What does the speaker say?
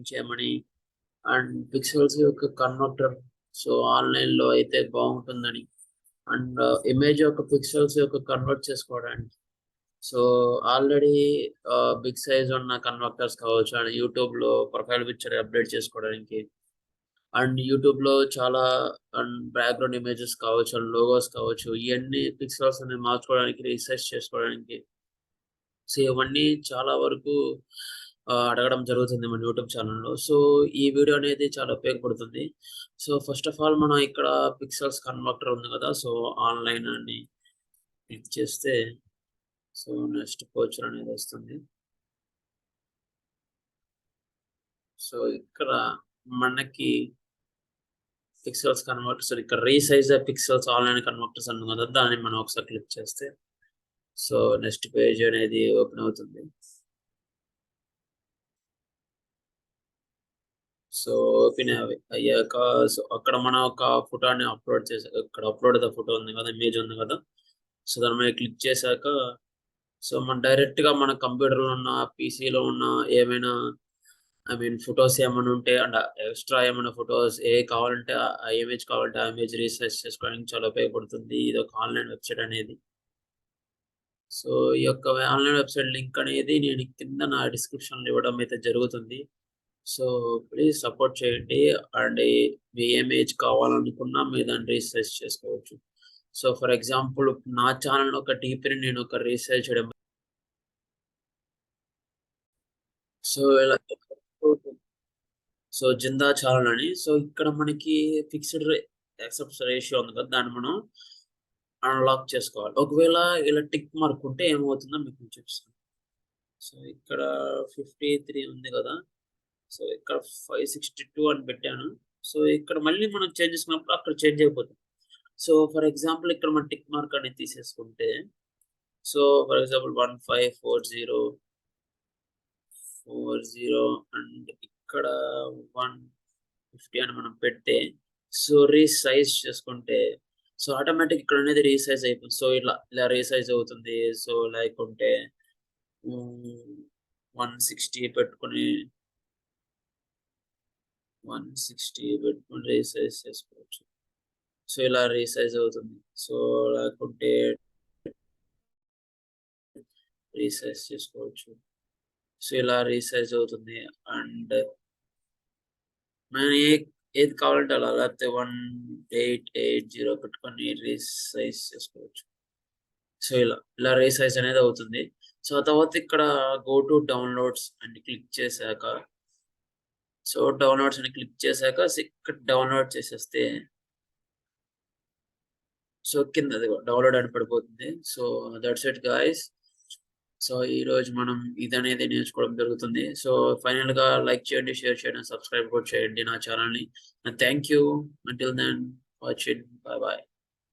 చేయమని and pixels యొక్క converter so online లో అయితే బాగుంటుందని అండ్ ఇమేజ్ యొక్క పిక్సెల్స్ యొక్క కన్వర్ట్ చేసుకోవడానికి సో ఆల్రెడీ బిగ్ సైజ్ ఉన్న కన్వర్టర్స్ కావచ్చు అండ్ యూట్యూబ్ లో ప్రొఫైల్ పిక్చర్ అప్డేట్ చేసుకోవడానికి అండ్ యూట్యూబ్ లో చాలా అండ్ బ్యాక్గ్రౌండ్ ఇమేజెస్ కావచ్చు అండ్ లోగోస్ కావచ్చు ఇవన్నీ పిక్సెల్స్ అనేది మార్చుకోవడానికి రీసెర్చ్ చేసుకోవడానికి సో ఇవన్నీ చాలా వరకు అడగడం జరుగుతుంది మన యూట్యూబ్ ఛానల్లో సో ఈ వీడియో అనేది చాలా ఉపయోగపడుతుంది సో ఫస్ట్ ఆఫ్ ఆల్ మనం ఇక్కడ పిక్సెల్స్ కన్వర్టర్ ఉంది కదా సో ఆన్లైన్ అని క్లిక్ చేస్తే సో నెక్స్ట్ పోచర్ అనేది వస్తుంది సో ఇక్కడ మనకి పిక్సెల్స్ కన్వర్టర్స్ ఇక్కడ రీసైజ్ పిక్సెల్స్ ఆన్లైన్ కన్వర్టర్స్ అన్న కదా దాన్ని మనం ఒకసారి క్లిక్ చేస్తే సో నెక్స్ట్ పేజ్ అనేది ఓపెన్ అవుతుంది సో ఓపెన్ అయ్యాక సో అక్కడ మనం ఒక ఫోటోని అప్లోడ్ చేసాక ఇక్కడ అప్లోడ్ ద ఫోటో ఉంది కదా ఇమేజ్ ఉంది కదా సో దాని మీద క్లిక్ చేశాక సో మనం డైరెక్ట్ గా మన కంప్యూటర్లో ఉన్న పీసీలో ఉన్న ఏమైనా ఐ మీన్ ఫొటోస్ ఏమైనా ఉంటే అండ్ ఎక్స్ట్రా ఏమైనా ఫొటోస్ ఏ కావాలంటే ఆ ఇమేజ్ కావాలంటే ఆ ఇమేజ్ రీసెర్చ్ చేసుకోవడానికి చాలా ఉపయోగపడుతుంది ఇది ఒక ఆన్లైన్ వెబ్సైట్ అనేది సో ఈ యొక్క ఆన్లైన్ వెబ్సైట్ లింక్ అనేది నేను కింద నా డిస్క్రిప్షన్ లో ఇవ్వడం అయితే జరుగుతుంది సో ప్లీజ్ సపోర్ట్ చేయండి అండ్ మీ ఇమేజ్ కావాలనుకున్నా మీరు దాన్ని రీసెర్చ్ చేసుకోవచ్చు సో ఫర్ ఎగ్జాంపుల్ నా ఛానల్ ఒక డీపీని నేను ఒక రీసెర్చ్ చేయడం సో ఇలా సో జిందా ఛానల్ అని సో ఇక్కడ మనకి ఫిక్స్డ్ యాక్సెప్ట్ రేషియో ఉంది కదా దాన్ని మనం అన్లాక్ చేసుకోవాలి ఒకవేళ ఇలా టిక్ మార్క్ ఉంటే ఏమవుతుందో మీకు చూపిస్తాను సో ఇక్కడ 53 ఉంది కదా సో ఇక్కడ 562 అని పెట్టాను సో ఇక్కడ మళ్ళీ మనం చేంజ్ చేసుకున్నప్పుడు అక్కడ చేంజ్ అయిపోతుంది సో ఫర్ ఎగ్జాంపుల్ ఇక్కడ మనం టిక్ మార్క్ అనేది తీసేసుకుంటే సో ఫర్ ఎగ్జాంపుల్ 1540 అండ్ ఇక్కడ 150 అని మనం పెడితే సో రీసైజ్ చేసుకుంటే సో ఆటోమేటిక్ ఇక్కడ అనేది రీసైజ్ అయిపోతుంది సో ఇలా రీసైజ్ అవుతుంది సో లేకుంటే 160 పెట్టుకుని 160 పెట్టుకుని రీసైజ్ చేసుకోవచ్చు సో ఇలా రీసైజ్ అవుతుంది సో లేకుంటే రీసైజ్ చేసుకోవచ్చు సో ఇలా రీసైజ్ అవుతుంది అండ్ మనం ఏది కావాలంటే అలా లేకపోతే 1880 పెట్టుకొని రీసైజ్ చేసుకోవచ్చు సో ఇలా రీసైజ్ అనేది అవుతుంది సో ఆ తర్వాత ఇక్కడ గో టు డౌన్లోడ్స్ అని క్లిక్ చేశాక సో డౌన్లోడ్స్ అని క్లిక్ చేశాక ఇక్కడ డౌన్లోడ్ చేసేస్తే సో కింద డౌన్లోడ్ అని పడిపోతుంది so that's it guys so ఈ రోజు మనం ఇది అనేది నేర్చుకోవడం జరుగుతుంది సో ఫైనల్ గా లైక్ చేయండి షేర్ చేయండి సబ్స్క్రైబ్ కూడా చేయండి నా ఛానల్ ని thank you until then watch it bye by